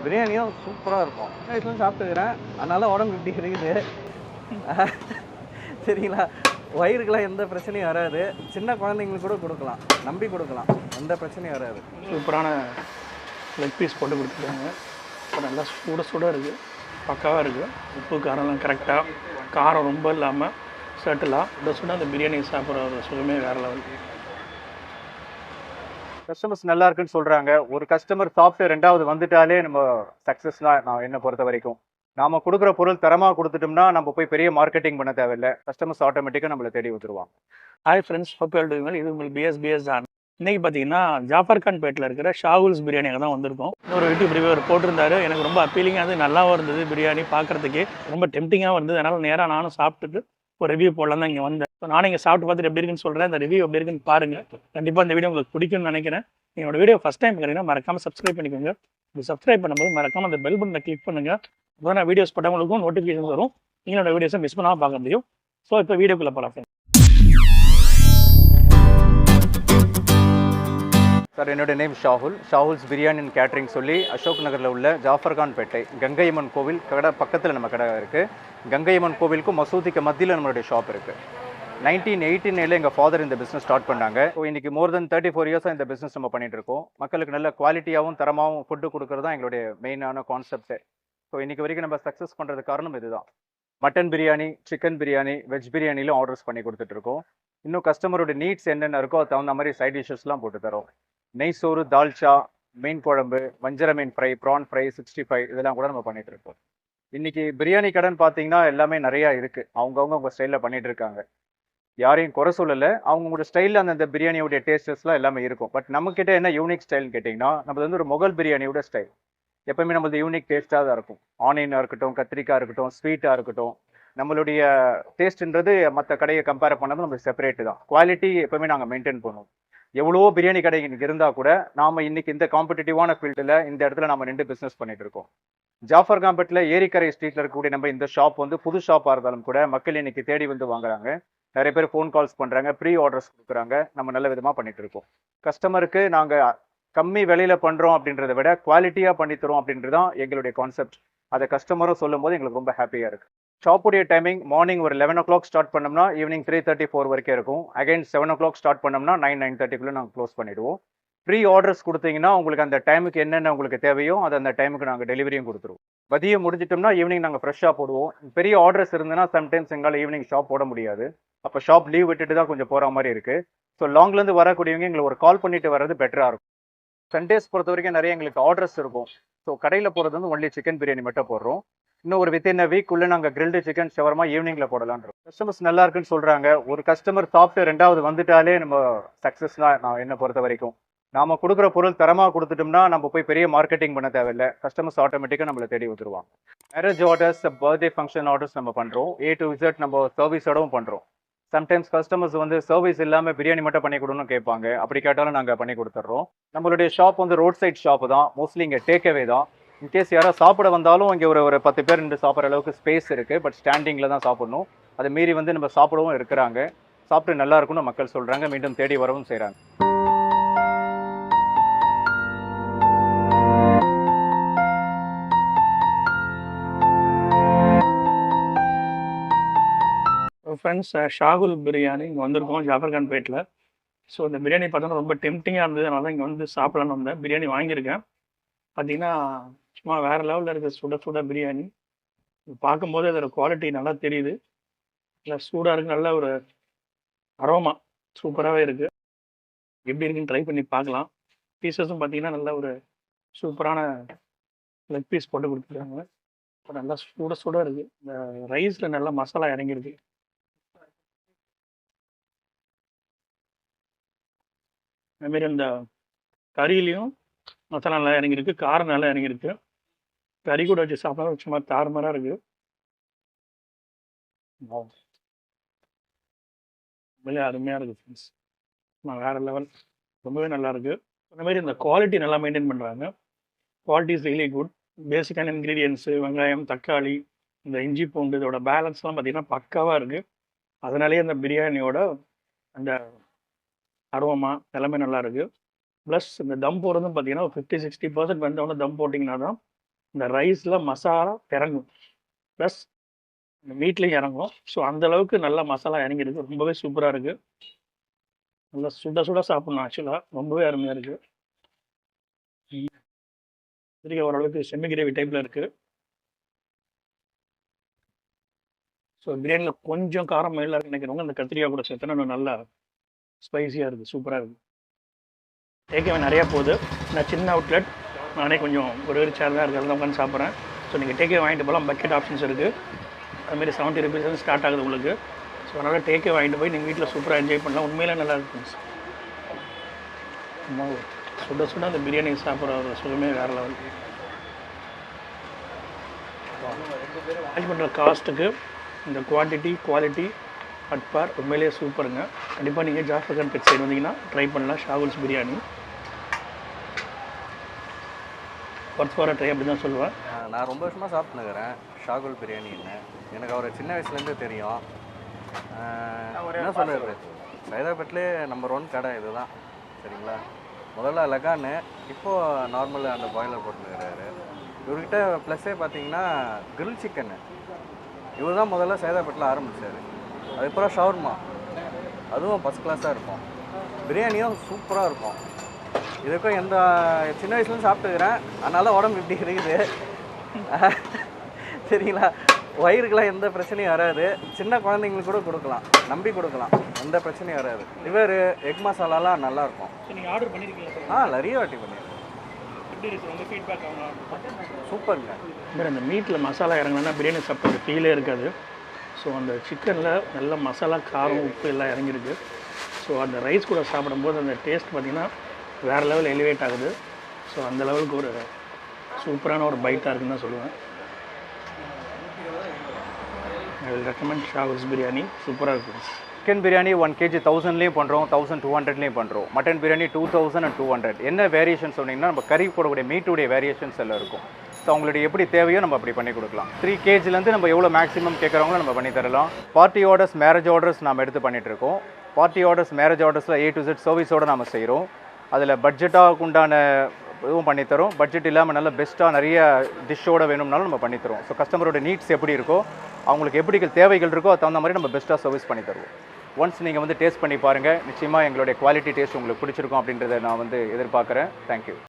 பிரியாணியும் சூப்பராக இருக்கும். வயசுல சாப்பிட்டுக்கிறேன், அதனால உடம்பு இப்படி இருக்குது. சரிங்களா? வயிறுக்கெல்லாம் எந்த பிரச்சனையும் வராது. சின்ன குழந்தைங்களுக்கு கூட கொடுக்கலாம், நம்பி கொடுக்கலாம், எந்த பிரச்சனையும் வராது. சூப்பரான லெக் பீஸ் போட்டு கொடுத்துருக்காங்க. இப்போ நல்லா சுட சுட இருக்குது, பக்காவாக இருக்குது. உப்பு காரம்லாம் கரெக்டாக, காரம் ரொம்ப இல்லாமல் சட்டிலாக சுட சுட அந்த பிரியாணி சாப்பிட்ற ஒரு சுகமே வேறு லெவல். கஸ்டமர்ஸ் நல்லா இருக்குன்னு சொல்கிறாங்க. ஒரு கஸ்டமர் சாப்பிட்டு ரெண்டாவது வந்துட்டாலே நம்ம சக்ஸஸ் தான் நான் என்னை பொறுத்த வரைக்கும். நாம கொடுக்குற பொருள் தரமாக கொடுத்துட்டோம்னா நம்ம போய் பெரிய மார்க்கெட்டிங் பண்ண தேவையில்லை. கஸ்டமர்ஸ் ஆட்டோமேட்டிக்காக நம்மளை தேடி வந்துருவாங்க. Hi friends, hope you doing. இது உங்களுக்கு பிஎஸ் தான். இன்றைக்கி பார்த்தீங்கன்னா ஜாஃபர் பேட்டில் இருக்கிற ஷாகுல்ஸ் பிரியாணியாக தான் வந்திருக்கோம். இன்னொரு யூடியூப் ரிவ்யூவர் போட்டிருந்தாரு, எனக்கு ரொம்ப அப்பீலிங்காக இருந்தது, நல்லாவும் இருந்தது. பிரியாணி பார்க்குறதுக்கே ரொம்ப டெம்டிங்காகவும் இருந்தது. அதனால் நேராக நானும் சாப்பிட்டுட்டு ஒரு ரிவ்யூ போடலாம் தான் இங்கே வந்தேன். ஸோ நானும் இங்கே சாப்பிட்டு பார்த்துட்டு எப்படி இருக்குன்னு சொல்கிறேன். இந்த ரிவ்யூ எப்படி இருக்குன்னு பாருங்கள். கண்டிப்பாக இந்த வீடியோ உங்களுக்கு பிடிக்கும்னு நினைக்கிறேன். என்னோட வீடியோ ஃபஸ்ட் டைம் பார்த்தீங்கன்னா மறக்காமல் சப்ஸ்கிரைப் பண்ணிக்கோங்க. இது சப்ஸ்கிரைப் பண்ணும்போது மறக்காமல் அந்த பெல் பட்டனை கிளிக் பண்ணுங்கள். அப்போ நான் வீடியோஸ் போட்டவங்களுக்கும் நோட்டிஃபிகேஷன் வரும், நீங்களோட வீடியோஸை மிஸ் பண்ணாமல் பார்க்க முடியும். ஸோ இப்போ வீடியோக்குள்ளே போகலாம். சார், என்னோட நேம் ஷாகுல்ஸ் பிரியாணி அண்ட் கேட்ரிங் சொல்லி அசோக் நகரில் உள்ள ஜாஃபர்கான் பேட்டை கங்கையம்மன் கோவில் கடை பக்கத்தில் நம்ம கடை இருக்குது. கங்கையம்மன் கோவிலுக்கும் மசூதிக்கு மத்தியில் நம்மளுடைய ஷாப் இருக்குது. 1989 எங்கள் ஃபாதர் இந்த பிஸ்னஸ் ஸ்டார்ட் பண்ணாங்க. ஸோ இன்றைக்கி மோர் தென் 34 இயர்ஸாக இந்த பிஸ்னஸ் நம்ம பண்ணிகிட்டு இருக்கோம். மக்களுக்கு நல்ல குவாலிட்டியாகவும் தரமாகவும் ஃபுட்டு கொடுக்குறது தான் எங்களுடைய மெயினான கான்செப்ட்டு. ஸோ இன்றைக்கி வரைக்கும் நம்ம சக்ஸஸ் பண்ணுறது காரணம் இதுதான். Mutton biryani, chicken biryani, veg பிரியாணிலும் ஆர்டர்ஸ் பண்ணி கொடுத்துட்ருக்கோம். இன்னும் கஸ்டமரோட நீட்ஸ் என்னென்ன இருக்கோ அது தகுந்த மாதிரி சைட் டிஷ்ஷஸ்லாம் போட்டு தரோம். நெய் சோறு, தால்ச்சா, மீன் குழம்பு, வஞ்சர மீன் ஃப்ரை, ப்ரான் ஃப்ரை, 65 இதெல்லாம் கூட நம்ம பண்ணிகிட்டு இருக்கோம். இன்றைக்கி பிரியாணி கடைன்னு பார்த்தீங்கன்னா எல்லாமே நிறையா இருக்குது. அவங்கவுங்க உங்கள் ஸ்டைலில் பண்ணிகிட்டு இருக்காங்க. யாரையும் குறை சொல்லலை. அவங்களோட ஸ்டைலில் அந்த பிரியாணியோடைய டேஸ்டஸ்லாம் எல்லாமே இருக்கும். பட் நம்மக்கிட்ட என்ன யூனிக் ஸ்டைல்னு கேட்டிங்கன்னா, நம்மளது வந்து ஒரு முகல் பிரியாணியோட ஸ்டைல். எப்போயுமே நம்மளது யூனிக் டேஸ்ட்டாக தான் இருக்கும். ஆனியனாக இருக்கட்டும், கத்திரிக்காய் இருக்கட்டும், ஸ்வீட்டாக இருக்கட்டும், நம்மளுடைய டேஸ்ட்டுன்றது மற்ற கடையை கம்பேர் பண்ணாமல் நம்மளுக்கு செப்பரேட்டு தான். குவாலிட்டி எப்போவுமே நாங்கள் மெயின்டைன் பண்ணுவோம். எவ்வளோ பிரியாணி கடை இன்றைக்கி இருந்தால் கூட நாம் இன்றைக்கி இந்த காம்படிட்டிவான ஃபீல்டில் இந்த இடத்துல நம்ம நின்று பிஸ்னஸ் பண்ணிகிட்டு இருக்கோம். ஜாஃபர் பேட்டில் ஏரிக்கரை ஸ்ட்ரீட்டில் இருக்கக்கூடிய நம்ம இந்த ஷாப் வந்து புது ஷாப்பாக இருந்தாலும் கூட மக்கள் இன்றைக்கி தேடி வந்து வாங்குறாங்க. நிறைய பேர் ஃபோன் கால்ஸ் பண்ணுறாங்க, ப்ரீ ஆர்டர்ஸ் கொடுக்குறாங்க. நம்ம நல்ல விதமாக பண்ணிகிட்டு இருக்கோம். கஸ்டமருக்கு நாங்கள் கம்மி விலையில் பண்ணுறோம் அப்படின்றத விட குவாலிட்டியாக பண்ணித்தரோம் அப்படின்றது தான் எங்களுடைய கான்செப்ட். அதை கஸ்டமரும் சொல்லும் போது எங்களுக்கு ரொம்ப ஹாப்பியாக இருக்குது. ஷாப்புடைய டைமிங் மார்னிங் ஒரு 11 o'clock ஸ்டார்ட் பண்ணோம்னா ஈவினிங் 3:34 வரைக்கும் இருக்கும். அகைன் 7 o'clock ஸ்டார்ட் பண்ணோம்னா 9:30 நாங்கள் க்ளோஸ் பண்ணிவிடுவோம். ப்ரீ ஆர்டர்ஸ் கொடுத்தீங்கன்னா உங்களுக்கு அந்த டைமுக்கு என்னென்ன உங்களுக்கு தேவையோ அதை அந்த டைமுக்கு நாங்கள் டெலிவரியும் கொடுத்துருவோம். மதியம் முடிஞ்சிட்டோம்னா ஈவினிங் நாங்கள் ஃப்ரெஷ்ஷாக போடுவோம். பெரிய ஆர்டர்ஸ் இருந்ததுன்னா சம்டைம்ஸ் எங்களால் ஈவினிங் ஷாப் போட முடியாது. அப்போ ஷாப் லீவ் விட்டுட்டு தான் கொஞ்சம் போகிற மாதிரி இருக்குது. ஸோ லாங்லேருந்து வரக்கூடியவங்க எங்களுக்கு ஒரு கால் பண்ணிட்டு வர்றது பெட்டராக இருக்கும். சண்டேஸ் பொறுத்த வரைக்கும் நிறைய எங்களுக்கு ஆர்டர்ஸ் இருக்கும். ஸோ கடையில் போகிறது வந்து ஒன்லி சிக்கன் பிரியாணி மட்டும் போடுறோம். இன்னும் ஒரு வித்தின் அ வீக் உள்ள நாங்கள் கிரில்டு சிக்கன் ஷவர்மா ஈவினிங்கில் போடலான்னு. கஸ்டமர்ஸ் நல்லா இருக்குன்னு சொல்கிறாங்க. ஒரு கஸ்டமர் சாப்பிட்டு ரெண்டாவது வந்துட்டாலே நம்ம சக்ஸஸ் தான் நான் என்னை பொறுத்த வரைக்கும். நாம் கொடுக்குற பொருள் தரமாக கொடுத்துட்டோம்னா நம்ம போய் பெரிய மார்க்கெட்டிங் பண்ண தேவையில்லை. கஸ்டமர்ஸ் ஆட்டோமேட்டிக்காக நம்மளை தேடி வந்துருவாங்க. Marriage orders, birthday function orders நம்ம பண்ணுறோம். A to Z நம்ம சர்வீஸோடவும் பண்ணுறோம். சம்டைம்ஸ் கஸ்டமர்ஸ் வந்து சர்வீஸ் இல்லாமல் பிரியாணி மட்டும் பண்ணி கொடுன்னு கேட்பாங்க. அப்படி கேட்டாலும் நாங்கள் பண்ணி கொடுத்துட்றோம். நம்மளுடைய ஷாப் வந்து ரோட் சைட் ஷாப்பு தான். மோஸ்ட்லி இங்கே டேக்அவே தான். இன்கேஸ் யாராவது சாப்பிட வந்தாலும் இங்கே ஒரு 10 பேர் நின்று சாப்பிட்ற அளவுக்கு ஸ்பேஸ் இருக்குது. பட் ஸ்டாண்டிங்கில் தான் சாப்பிட்ணும். அதை மீறி வந்து நம்ம சாப்பிடவும் இருக்கிறாங்க. சாப்பிட்டு நல்லா இருக்குன்னு மக்கள் சொல்கிறாங்க. மீண்டும் தேடி வரவும் செய்கிறாங்க. ஃப்ரெண்ட்ஸ், ஷாகுல் பிரியாணி இங்கே வந்திருக்கோம் ஜாஃபர் பேட்டில். ஸோ இந்த பிரியாணி பார்த்தோன்னா ரொம்ப டெம்டிங்காக இருந்தது. அதனால தான் இங்கே வந்து சாப்பிடலான்னு வந்தேன். பிரியாணி வாங்கியிருக்கேன். பார்த்தீங்கன்னா சும்மா வேறு லெவலில் இருக்குது. சுட சுட பிரியாணி பார்க்கும்போது அதோட குவாலிட்டி நல்லா தெரியுது. இல்லை சூடாக இருக்குது, நல்ல ஒரு அரோமா சூப்பராகவே இருக்குது. எப்படி இருக்குன்னு ட்ரை பண்ணி பார்க்கலாம். பீஸஸும் பார்த்தீங்கன்னா நல்ல ஒரு சூப்பரான லெக் பீஸ் போட்டு கொடுத்துருக்காங்க. இப்போ நல்லா சுட சுட இருக்குது. இந்த ரைஸில் நல்லா மசாலா இறங்கியிருக்கு. அதுமாரி அந்த கறியிலையும் மசாலா நல்லா இறங்கியிருக்கு, காரம் நல்லா இறங்கியிருக்கு. கறி கூட வச்சு சாப்பிட்டா சும்மா தாறுமாறாக இருக்குது. உண்மையிலே அருமையாக இருக்குது ஃப்ரெண்ட்ஸ். வேறு லெவல், ரொம்பவே நல்லா இருக்குது. அந்தமாரி இந்த குவாலிட்டி நல்லா மெயின்டைன் பண்ணுறாங்க. Quality is really good. பேசிக்கான இன்க்ரீடியன்ஸு, வெங்காயம், தக்காளி, இந்த இஞ்சி பூண்டு இதோட பேலன்ஸ்லாம் பார்த்திங்கன்னா பக்காவாக இருக்குது. அதனாலேயே அந்த பிரியாணியோட அந்த அரோமா எல்லாமே நல்லா இருக்குது. ப்ளஸ் இந்த தம் போடுறதும் பார்த்திங்கன்னா ஒரு 50-60% வெந்தோடனே தம் போட்டிங்கன்னா தான் இந்த ரைஸில் மசாலா இறங்கும், ப்ளஸ் இந்த மீட்லேயும் இறங்கும். ஸோ அந்தளவுக்கு நல்லா மசாலா இறங்கிருக்கு, ரொம்பவே சூப்பராக இருக்குது. நல்லா சுட சுட சாப்பிட்ணும், ஆக்சுவலாக ரொம்பவே அருமையாக இருக்குது. கத்திரிக்காய் ஓரளவுக்கு செம்மி கிரேவி டைப்பில் இருக்குது. ஸோ பிரியாணியில் கொஞ்சம் காரம் மேலே இருக்கு நினைக்கிறவங்க அந்த கத்திரிக்காய் கூட சேர்த்தனா இன்னும் நல்லா ஸ்பைஸியாக இருக்குது, சூப்பராக இருக்குது. டேக்அவே நிறையா போகுது. நான் சின்ன அவுட்லெட், நானே கொஞ்சம் ஒரு சேர் தான் இருக்குது, அதெல்லாம் உட்காந்து சாப்பிட்றேன். ஸோ நீங்கள் டேக்அவே வாங்கிட்டு போகலாம், பக்கெட் ஆப்ஷன்ஸ் இருக்குது. அதுமாரி 70 rupees ஸ்டார்ட் ஆகுது உங்களுக்கு. ஸோ அதனால் டேக்கே வாங்கிட்டு போய் நீங்கள் வீட்டில் சூப்பராக என்ஜாய் பண்ணலாம். உண்மையிலே நல்லா இருக்கும். சுட சுட அந்த பிரியாணி சாப்பிட்ற ஒரு சுகமே வேறு லெவல். மேனேஜ் பண்ணுற காஸ்ட்டுக்கு இந்த குவான்டிட்டி குவாலிட்டி அட் பார் உண்மையிலேயே சூப்பருங்க. கண்டிப்பாக நீங்கள் ஜாஃபர் கான் பெட் சைடு வந்தீங்கன்னா ட்ரை பண்ணலாம். ஷாகுல்ஸ் பிரியாணி ஒர்த் ஃபார் ட்ரை அப்படி தான் சொல்லுவேன். நான் ரொம்ப வருஷமாக சாப்பிட்டுனுக்கிறேன் ஷாகுல் பிரியாணின்னு. எனக்கு அவரை சின்ன வயசுலேருந்தே தெரியும். என்ன சொல்கிறது, சைதாப்பேட்லேயே நம்பர் 1 கடை இது தான், சரிங்களா. முதல்ல லகான்னு, இப்போது நார்மல் அந்த பாய்லர் போட்டுருக்கிறாரு. இவர்கிட்ட ப்ளஸ்ஸே பார்த்தீங்கன்னா கிரில் சிக்கன்னு, இவர் தான் முதல்ல சைதாப்பேட்டில் ஆரம்பித்தார். அதுக்கப்புறம் ஷவர்மா, அதுவும் ஃபஸ்ட் கிளாஸாக இருக்கும். பிரியாணியும் சூப்பராக இருக்கும். இதுக்கும் எந்த சின்ன வயசுலேருந்து சாப்பிட்டுக்கிறேன், அதனால உடம்பு இப்படி இருக்குது, சரிங்களா. வயிறுக்கெலாம் எந்த பிரச்சனையும் வராது. சின்ன குழந்தைங்களுக்கு கூட கொடுக்கலாம், நம்பி கொடுக்கலாம், எந்த பிரச்சனையும் வராது. இவர் எக் மசாலாலாம் நல்லாயிருக்கும். நீங்கள் ஆர்டர் பண்ணியிருக்கீங்களா? நிறைய வாட்டி பண்ணியிருக்கேன். எப்படி இருக்குது உங்கள் ஃபீட்பேக்? சூப்பருங்க. வேறு அந்த மீட்டில் மசாலா இறங்கினா பிரியாணி சாப்பிட்ற ஃபீலே இருக்காது. ஸோ அந்த சிக்கனில் நல்ல மசாலா, காரம், உப்பு எல்லாம் இறங்கியிருக்கு. ஸோ அந்த ரைஸ் கூட சாப்பிடும்போது அந்த டேஸ்ட் பார்த்திங்கன்னா வேறு லெவல் எலிவேட் ஆகுது. ஸோ அந்த லெவலுக்கு ஒரு சூப்பரான ஒரு பைட்டாக இருக்குன்னு தான் சொல்லுவேன். ஐ வில் ரெக்கமெண்ட் ஷாகுல்ஸ் பிரியாணி, சூப்பராக இருக்கும். சிக்கன் பிரியாணி 1 kg 1000லேயும் பண்ணுறோம், 1200லேயும் பண்ணுறோம். Mutton biryani 2000 and 200. என்ன வேரியேஷன் சொன்னீங்கன்னா நம்ம கறி போடக்கூடிய மீட்டுடைய வேரியேஷன்ஸ் எல்லாம் இருக்கும். ஸோ அவங்களுடைய எப்படி தேவையோ நம்ம அப்படி பண்ணி கொடுக்கலாம். 3 kgலேருந்து நம்ம எவ்வளோ மேக்ஸிமம் கேட்குறவங்களோ நம்ம பண்ணி தரலாம். பார்ட்டி ஆர்டர்ஸ், மேரேஜ் ஆர்டர்ஸ் நம்ம எடுத்து பண்ணிகிட்ருக்கோம். பார்ட்டி ஆர்டர்ஸ், மேரேஜ் ஆர்டர்ஸில் A to Z சர்வீஸோடு நம்ம செய்கிறோம். அதில் பட்ஜெட்டாக உண்டான இதுவும் பண்ணித்தரோம். பட்ஜெட் இல்லாமல் நல்ல பெஸ்ட்டாக நிறைய டிஷ்ஷோட வேணும்னாலும் நம்ம பண்ணித்தரோம். ஸோ கஸ்டமரோட நீட்ஸ் எப்படி இருக்கோ, அவங்களுக்கு எப்படி தேவைகள் இருக்கோ அது தகுந்த மாதிரி நம்ம பெஸ்ட்டாக சர்வீஸ் பண்ணி தருவோம். ஒன்ஸ் நீங்கள் வந்து டேஸ்ட் பண்ணி பாருங்கள், நிச்சயமாக எங்களுடைய குவாலிட்டி டேஸ்ட் உங்களுக்கு பிடிச்சிருக்கும் அப்படின்றத நான் வந்து எதிர்பார்க்குறேன். தேங்க்யூ.